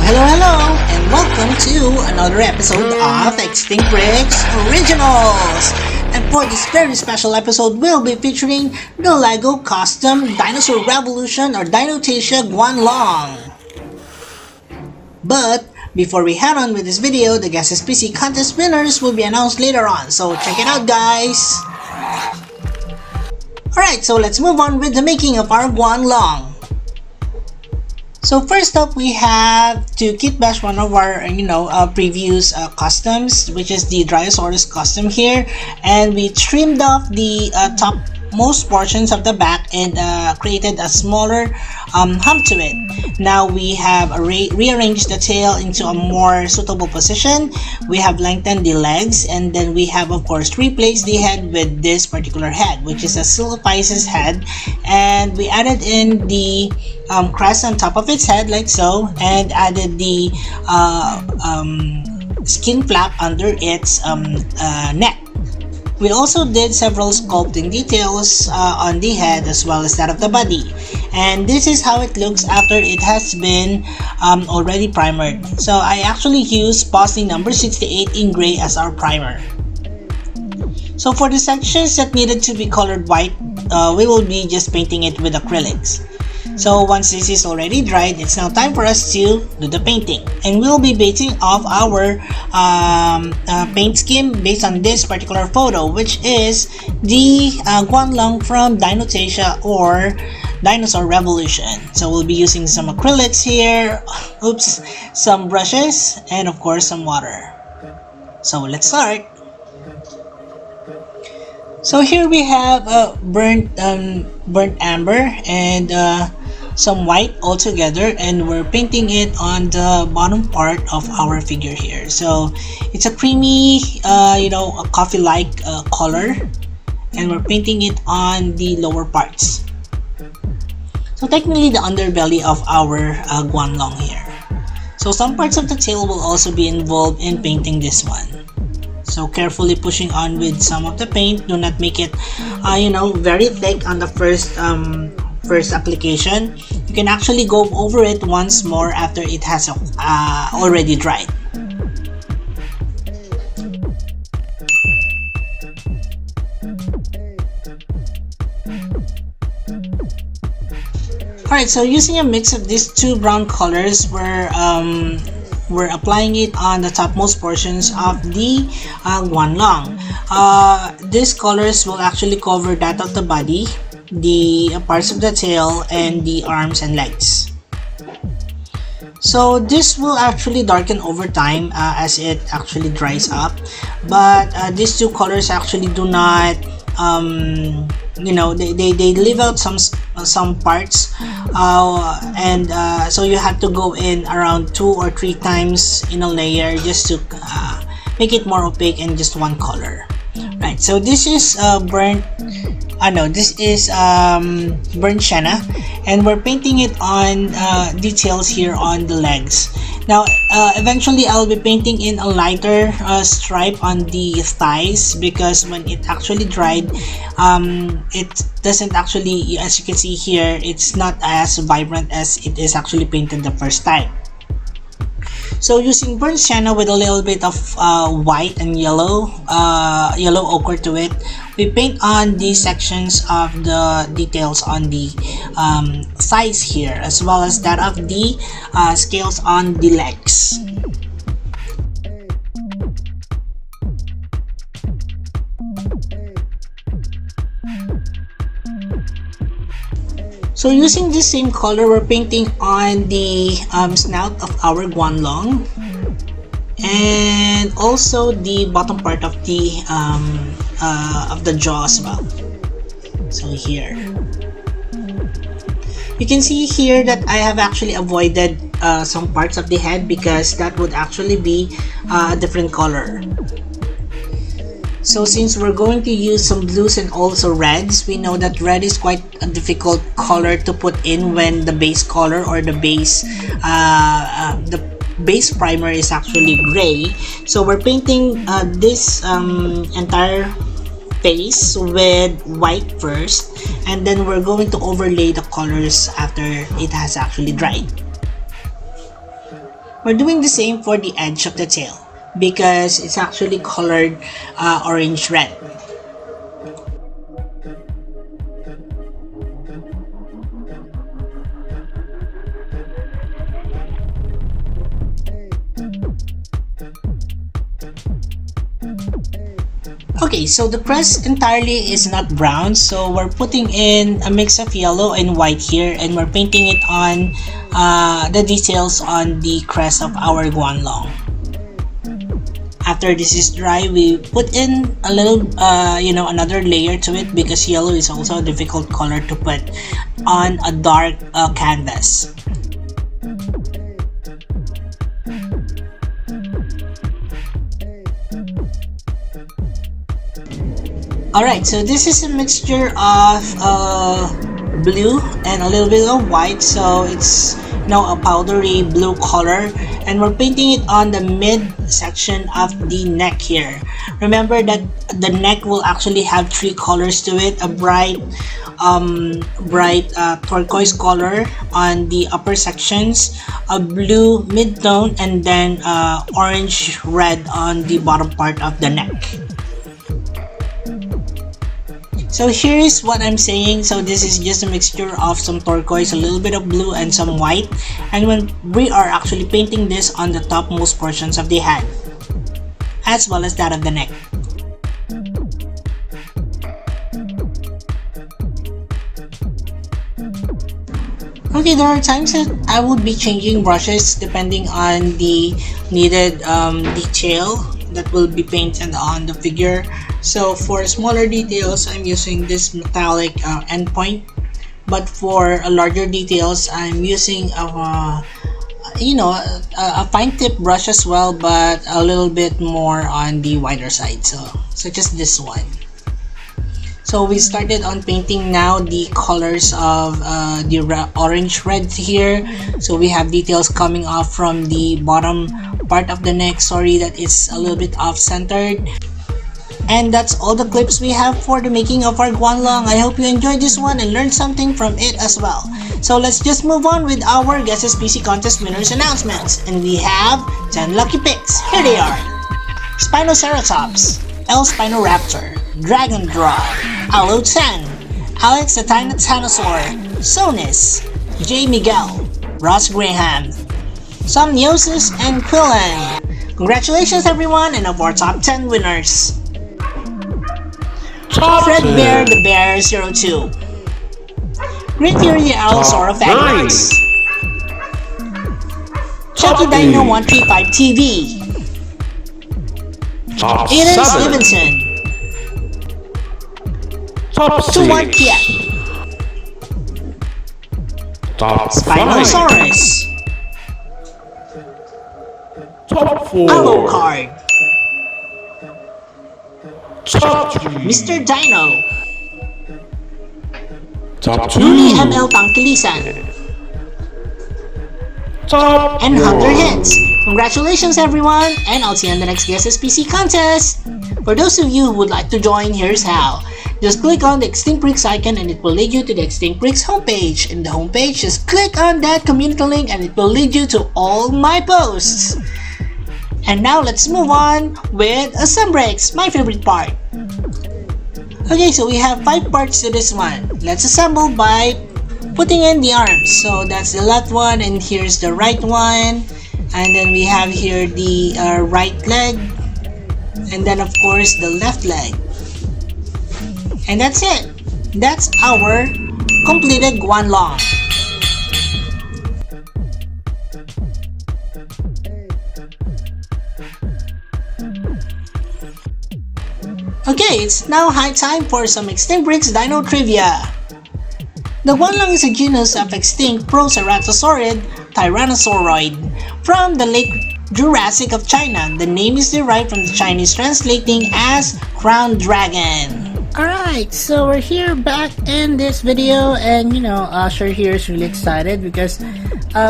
Hello, and welcome to another episode of Extinct Bricks Originals. And for this very special episode, we'll be featuring the LEGO Custom Dinosaur Revolution or Dinotasia Guanlong. But before we head on with this video, the Guess SPC contest winners will be announced later on, so check it out, guys. Alright, so let's move on with the making of our Guanlong. So first up, we have to kit bash one of our previous customs, which is the Dryosaurus custom here, and we trimmed off the topmost portions of the back and created a smaller hump to it. Now we have rearranged the tail into a more suitable position. We have lengthened the legs, and then we have of course replaced the head with this particular head, which is a Silophysis head, and we added in the crest on top of its head like so, and added the skin flap under its neck. We also did several sculpting details on the head as well as that of the body, and this is how it looks after it has been already primered. So I actually used Bosley number 68 in gray as our primer. So for the sections that needed to be colored white, we will be just painting it with acrylics. So once this is already dried, it's now time for us to do the painting, and we'll be basing off our paint scheme based on this particular photo, which is the Guanlong from Dinotasia or Dinosaur Revolution. So we'll be using some acrylics here, some brushes, and of course some water. So let's start. So here we have burnt amber and some white all together, and we're painting it on the bottom part of our figure here. So it's a creamy, a coffee-like color, and we're painting it on the lower parts. So technically the underbelly of our Guanlong here. So some parts of the tail will also be involved in painting this one. So carefully pushing on with some of the paint. Do not make it, very thick on the first application. You can actually go over it once more after it has already dried. Alright, so using a mix of these two brown colors, we're applying it on the topmost portions of the Guanlong. These colors will actually cover that of the body, the parts of the tail, and the arms and legs. So this will actually darken over time as it actually dries up, but these two colors actually do not they leave out some parts, so you have to go in around 2 or 3 times in a layer just to make it more opaque in just one color. Right, so this is burnt sienna, and we're painting it on details here on the legs. Now eventually I'll be painting in a lighter stripe on the thighs, because when it actually dried, it doesn't actually, as you can see here, it's not as vibrant as it is actually painted the first time. So using burnt sienna with a little bit of white and yellow ochre to it, we paint on the sections of the details on the thighs here, as well as that of the scales on the legs. So using the same color, we're painting on the snout of our Guanlong, and also the bottom part of the jaw as well. So here you can see here that I have actually avoided some parts of the head, because that would actually be a different color. So since we're going to use some blues and also reds, we know that red is quite a difficult color to put in when the base color or the base primer is actually gray. So we're painting this entire face with white first, and then we're going to overlay the colors after it has actually dried. We're doing the same for the edge of the tail because it's actually colored orange-red. Okay, so the crest entirely is not brown, so we're putting in a mix of yellow and white here, and we're painting it on the details on the crest of our Guanlong. After this is dry, we put in a little, another layer to it because yellow is also a difficult color to put on a dark canvas. Alright, so this is a mixture of blue and a little bit of white, so it's a powdery blue color, and we're painting it on the mid section of the neck here. Remember that the neck will actually have three colors to it: a bright turquoise color on the upper sections, a blue mid-tone, and then orange red on the bottom part of the neck. So here is what I'm saying. So this is just a mixture of some turquoise, a little bit of blue, and some white. And when we are actually painting this on the topmost portions of the head, as well as that of the neck. Okay, there are times that I would be changing brushes depending on the needed detail that will be painted on the figure. So for smaller details, I'm using this metallic endpoint, but for larger details, I'm using a fine tip brush as well, but a little bit more on the wider side, so such as this one. So we started on painting now the colors of the orange red here. So we have details coming off from the bottom part of the neck. Sorry that it's a little bit off-centered. And that's all the clips we have for the making of our Guanlong. I hope you enjoyed this one and learned something from it as well. So let's just move on with our Guesses PC Contest winners announcements. And we have 10 lucky picks. Here they are: Spinoceratops, L. Spinoraptor, Dragon Draw, Alo 10, Alex the Dinosaur, Sonis, J. Miguel, Ross Graham, Somniosis, and Quillen. Congratulations everyone, and of our top 10 winners: Fred Bear the Bear 02, Green Fury the Allosaur of Agnes, Chucky Dino 135 TV, Aiden Stevenson, To 1 Kiet, Spinosaurus, Alucard, Mr. Dino, Rudy ML Tangkilisan, and Hunter Hits. Congratulations everyone, and I'll see you on the next Guesses PC contest. For those of you who would like to join, here's how. Just click on the Extinct Bricks icon and it will lead you to the Extinct Bricks homepage. In the homepage, just click on that community link and it will lead you to all my posts. And now let's move on with Assembreaks, my favorite part. Okay, so we have 5 parts to this one. Let's assemble by putting in the arms. So that's the left one, and here's the right one. And then we have here the right leg. And then of course the left leg. And that's it. That's our completed Guanlong. Okay, it's now high time for some Extinct Bricks Dino Trivia. The Guanlong is a genus of extinct Proceratosaurid Tyrannosauroid from the late Jurassic of China. The name is derived from the Chinese translating as crown dragon. Alright, so we're here back in this video, and Usher here is really excited because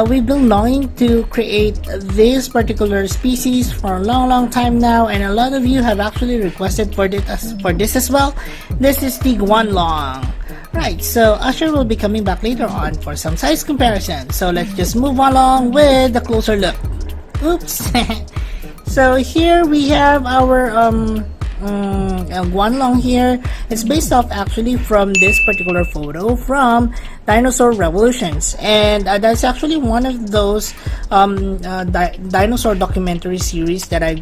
we've been longing to create this particular species for a long time now, and a lot of you have actually requested for this as well. This is the Guanlong. Right, so Usher will be coming back later on for some size comparison, so let's just move along with a closer look. Oops. So here we have our Guanlong here. It's based off actually from this particular photo from Dinosaur Revolutions, and that's actually one of those dinosaur documentary series that I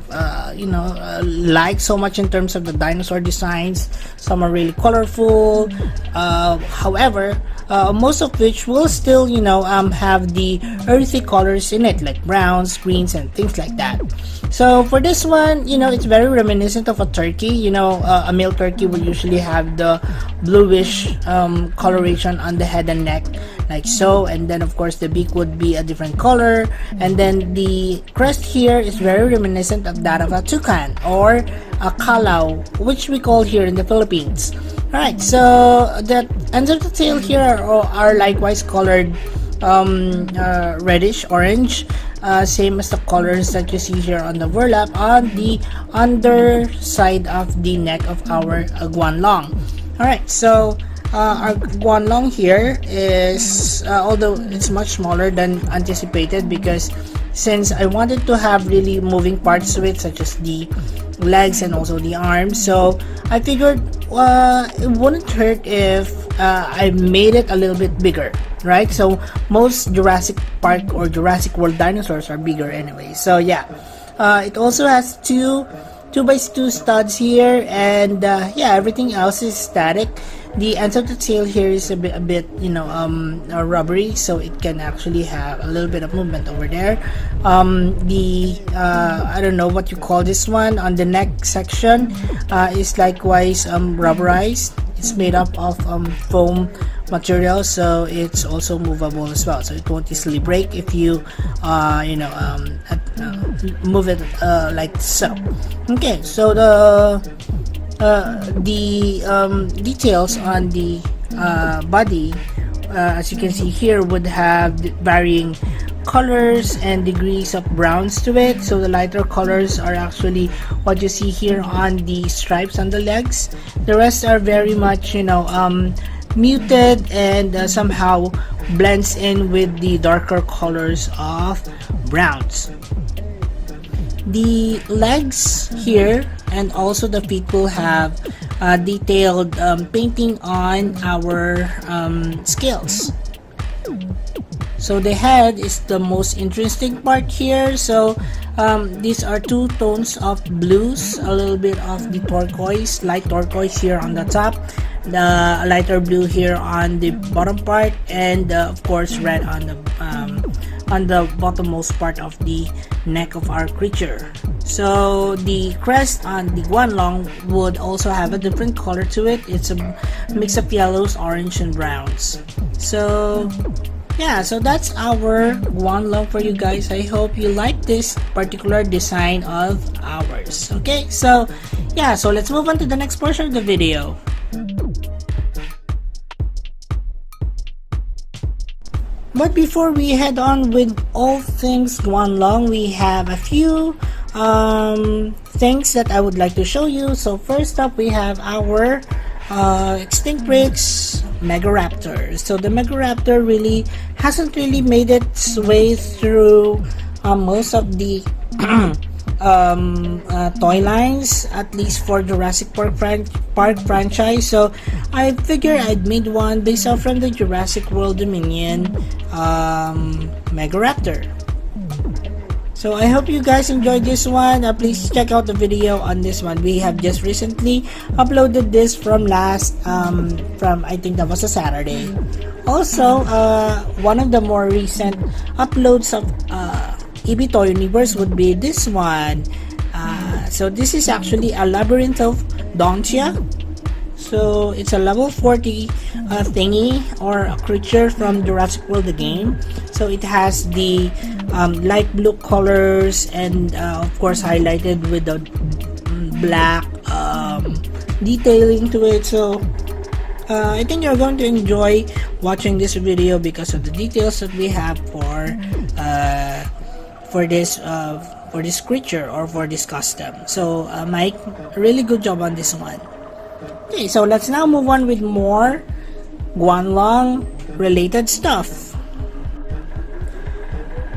like so much in terms of the dinosaur designs. Some are really colorful, however most of which will still have the earthy colors in it, like browns, greens, and things like that. So for this one, it's very reminiscent of a turkey. A male turkey will usually have the bluish coloration on the head and neck, like so, and then of course the beak would be a different color, and then the crest here is very reminiscent of that of a toucan or a kalau, which we call here in the Philippines. Alright, so the ends of the tail here are likewise colored reddish orange, same as the colors that you see here on the burlap on the underside of the neck of our Guanlong. Alright, so our Guanlong here is, although it's much smaller than anticipated, because since I wanted to have really moving parts to it, such as the legs and also the arms, so I figured it wouldn't hurt if I made it a little bit bigger, right? So most Jurassic Park or Jurassic World dinosaurs are bigger anyway. So yeah, it also has two 2x2 studs here, and yeah, everything else is static. The ends of the tail here is a bit rubbery, so it can actually have a little bit of movement over there. I don't know what you call this one on the neck section, is likewise rubberized. It's made up of foam material, so it's also movable as well, so it won't easily break if you move it like so. Okay, so the details on the body, as you can see here, would have varying colors and degrees of browns to it. So the lighter colors are actually what you see here on the stripes on the legs. The rest are very much muted and somehow blends in with the darker colors of browns. The legs here and also the feet will have detailed painting on our scales. So the head is the most interesting part here. So these are two tones of blues, a little bit of the turquoise, light turquoise here on the top, the lighter blue here on the bottom part, and of course red on the bottommost part of the neck of our creature. So the crest on the Guanlong would also have a different color to it. It's a mix of yellows, orange, and browns. So yeah, so that's our Guanlong for you guys. I hope you like this particular design of ours. Okay, so yeah, so let's move on to the next portion of the video. But before we head on with all things Guanlong, we have a few things that I would like to show you. So first up, we have our Extinct Rex Megaraptor. So the Megaraptor really hasn't really made its way through most of the toy lines, at least for Jurassic Park franchise. So I figured I'd made one based off from the Jurassic World Dominion Megaraptor. So I hope you guys enjoyed this one. Please check out the video on this one. We have just recently uploaded this from I think that was a Saturday. Also, one of the more recent uploads of EB Toy Universe would be this one. So this is actually a Labyrinth of Dinotasia. So it's a level 40 thingy or a creature from Jurassic World the game. So it has the light blue colors and of course highlighted with the black detailing to it. So I think you're going to enjoy watching this video because of the details that we have for this creature or for this custom. So Mike, really good job on this one. Okay, so let's now move on with more Guanlong related stuff.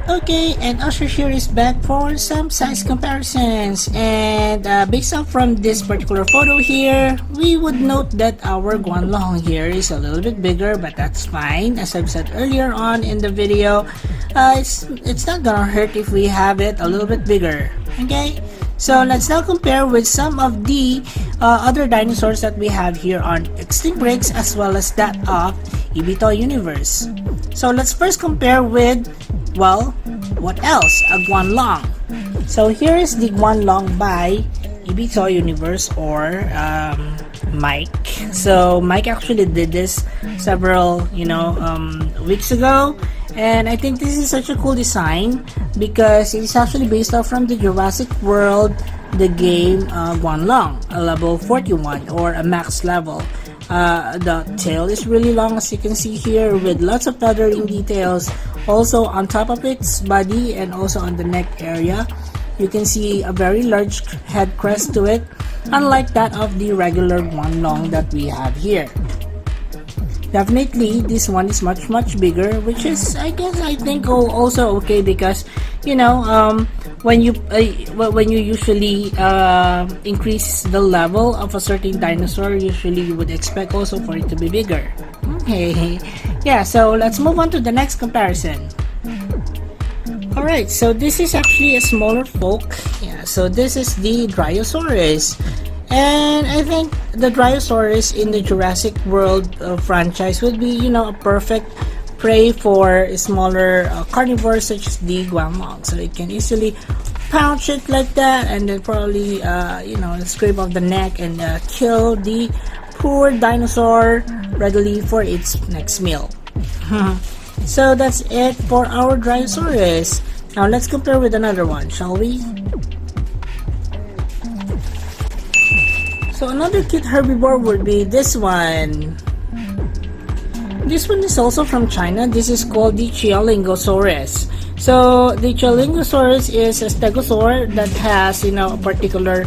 Okay, and Usher here is back for some size comparisons, and based off from this particular photo here, we would note that our Guanlong here is a little bit bigger, but that's fine. As I've said earlier on in the video, it's not gonna hurt if we have it a little bit bigger. Okay, so let's now compare with some of the other dinosaurs that we have here on Extinct Breaks as well as that of Ibito Universe. So let's first compare with, well, what else? A Guanlong. So here is the Guanlong by Ibito Universe, or Mike. So Mike actually did this several, weeks ago, and I think this is such a cool design because it's actually based off from the Jurassic World, the game Guanlong, a level 41 or a max level. The tail is really long, as you can see here, with lots of feathering details. Also on top of its body and also on the neck area, you can see a very large head crest to it, unlike that of the regular Guanlong that we have here. Definitely this one is much bigger, which is, I think also okay, because when you usually increase the level of a certain dinosaur, usually you would expect also for it to be bigger. Okay, yeah, so let's move on to the next comparison. Alright, so this is actually a smaller folk. Yeah, so this is the Dryosaurus. And I think the Dryosaurus in the Jurassic World franchise would be, a perfect prey for smaller carnivores such as the Guanlong. So it can easily pounce it like that and then probably, scrape off the neck and kill the poor dinosaur readily for its next meal. So that's it for our Dryosaurus. Now let's compare with another one, shall we? So another cute herbivore would be this one. This one is also from China. This is called the Chialingosaurus. So the Chialingosaurus is a stegosaur that has, a particular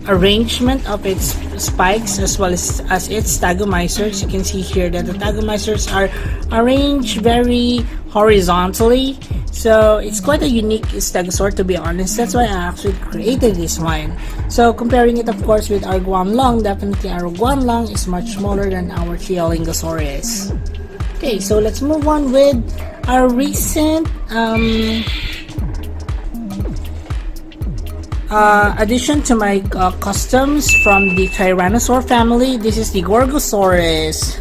arrangement of its spikes as well as its stagomizers. You can see here that the stagomizers are arranged very horizontally, so it's quite a unique stegosaur, to be honest. That's why I actually created this one. So comparing it of course with our Guanlong, definitely our Guanlong is much smaller than our Chialingosaurus. Okay, so let's move on with our recent addition to my customs from the Tyrannosaur family. This is the Gorgosaurus.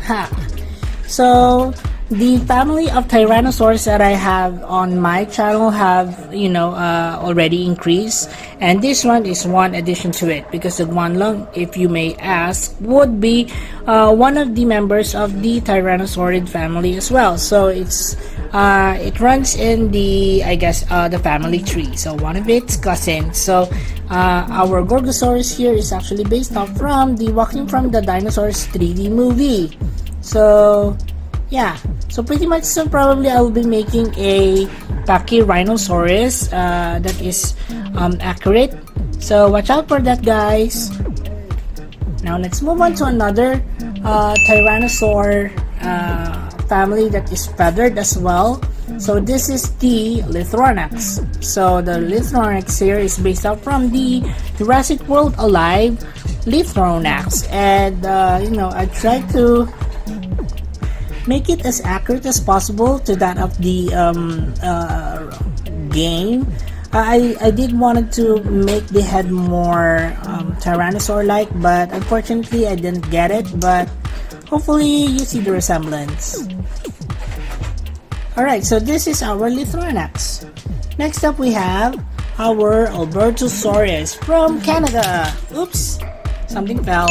So the family of Tyrannosaurs that I have on my channel have already increased, and this one is one addition to it, because the Guanlong, if you may ask, would be one of the members of the Tyrannosaurid family as well. So it runs in the the family tree, so one of its cousins. So our Gorgosaurus here is actually based off from the Walking from the Dinosaurs 3D movie. So yeah, so pretty much, so probably I will be making a Pachyrhinosaurus that is accurate, so watch out for that, guys. Now let's move on to another Tyrannosaur family that is feathered as well. So this is the Lithronyx. So the Lithronyx here is based out from the Jurassic World Alive Lithronyx, and I tried to make it as accurate as possible to that of the game. I did wanted to make the head more Tyrannosaur-like, but unfortunately I didn't get it, but hopefully you see the resemblance. Alright, so this is our Lithronyx. Next up we have our Albertosaurus from Canada. Oops, something fell.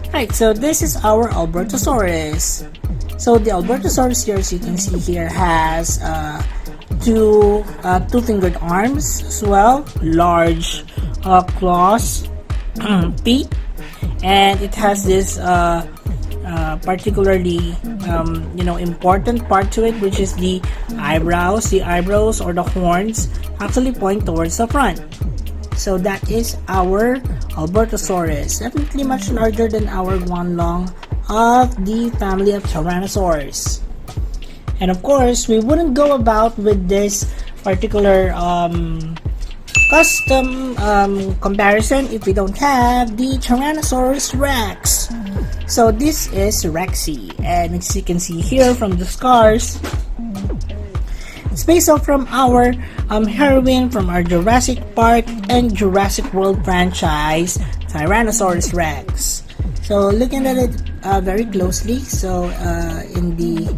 Alright, so this is our Albertosaurus. So the Albertosaurus here, as you can see here, has two-fingered arms as well, large claws, feet, and it has this particularly important part to it, which is the eyebrows. The eyebrows or the horns actually point towards the front. So that is our Albertosaurus, definitely much larger than our Guanlong of the family of Tyrannosaurs. And of course, we wouldn't go about with this particular custom comparison if we don't have the Tyrannosaurus Rex. So this is Rexy, and as you can see here from the scars, it's based off from our heroine from our Jurassic Park and Jurassic World franchise, Tyrannosaurus Rex. So looking at it very closely, so in the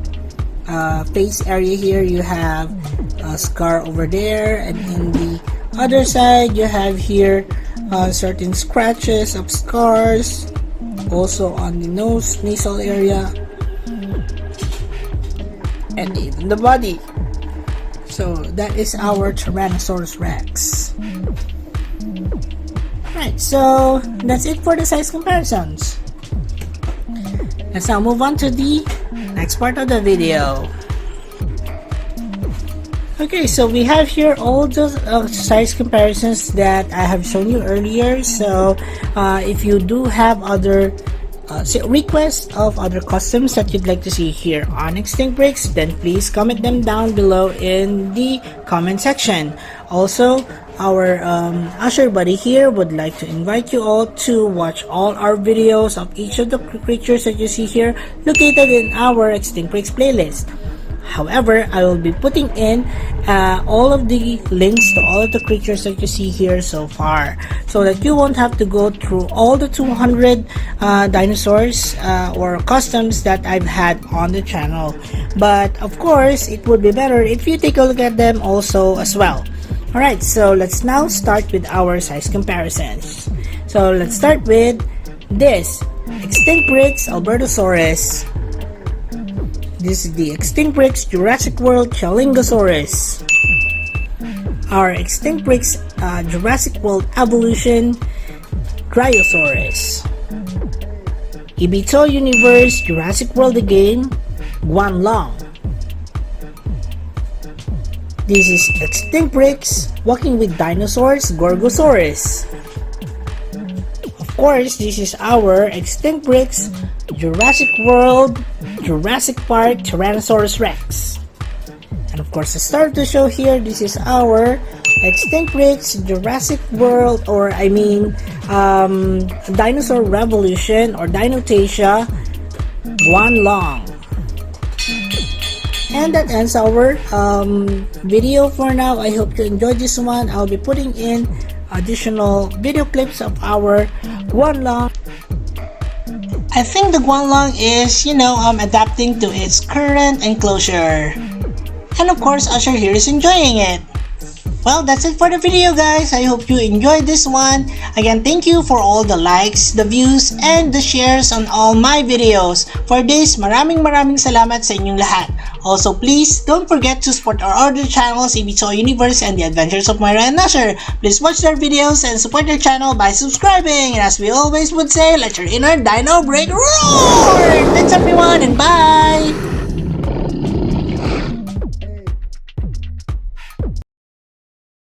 face area here you have a scar over there, and in the other side you have here certain scratches of scars, also on the nasal area, and even the body. So that is our Tyrannosaurus Rex. Right, so that's it for the size comparisons. Let's now move on to the next part of the video. Okay, so we have here all the size comparisons that I have shown you earlier. So if you do have other requests of other customs that you'd like to see here on Extinct Bricks, then please comment them down below in the comment section. Also, our Usher buddy here would like to invite you all to watch all our videos of each of the creatures that you see here located in our Extinct Bricks playlist. However, I will be putting in all of the links to all of the creatures that you see here so far, so that you won't have to go through all the 200 dinosaurs or customs that I've had on the channel. But of course, it would be better if you take a look at them also as well. Alright, so let's now start with our size comparisons. So let's start with this Extinct Bricks Albertosaurus. This is the Extinct Bricks Jurassic World Chalingosaurus. Our Extinct Bricks Jurassic World Evolution Cryosaurus. Ibito Universe Jurassic World Again Guanlong. This is Extinct Bricks Walking with Dinosaurs Gorgosaurus. Of course, this is our Extinct Bricks Jurassic World Jurassic Park Tyrannosaurus Rex. And of course, to start the show here, this is our Extinct Bricks Jurassic World, or I mean Dinosaur Revolution or Dinotasia Guanlong. And that ends our video for now. I hope you enjoyed this one. I'll be putting in additional video clips of our Guanlong. I think the Guanlong is, adapting to its current enclosure. And of course, Usher here is enjoying it. Well, that's it for the video, guys. I hope you enjoyed this one. Again, thank you for all the likes, the views, and the shares on all my videos. For this, maraming salamat sa inyong lahat. Also, please don't forget to support our other channels, Ibito Universe and The Adventures of Moira and Usher. Please watch their videos and support their channel by subscribing. And as we always would say, let your inner dino break roar! Thanks everyone, and bye!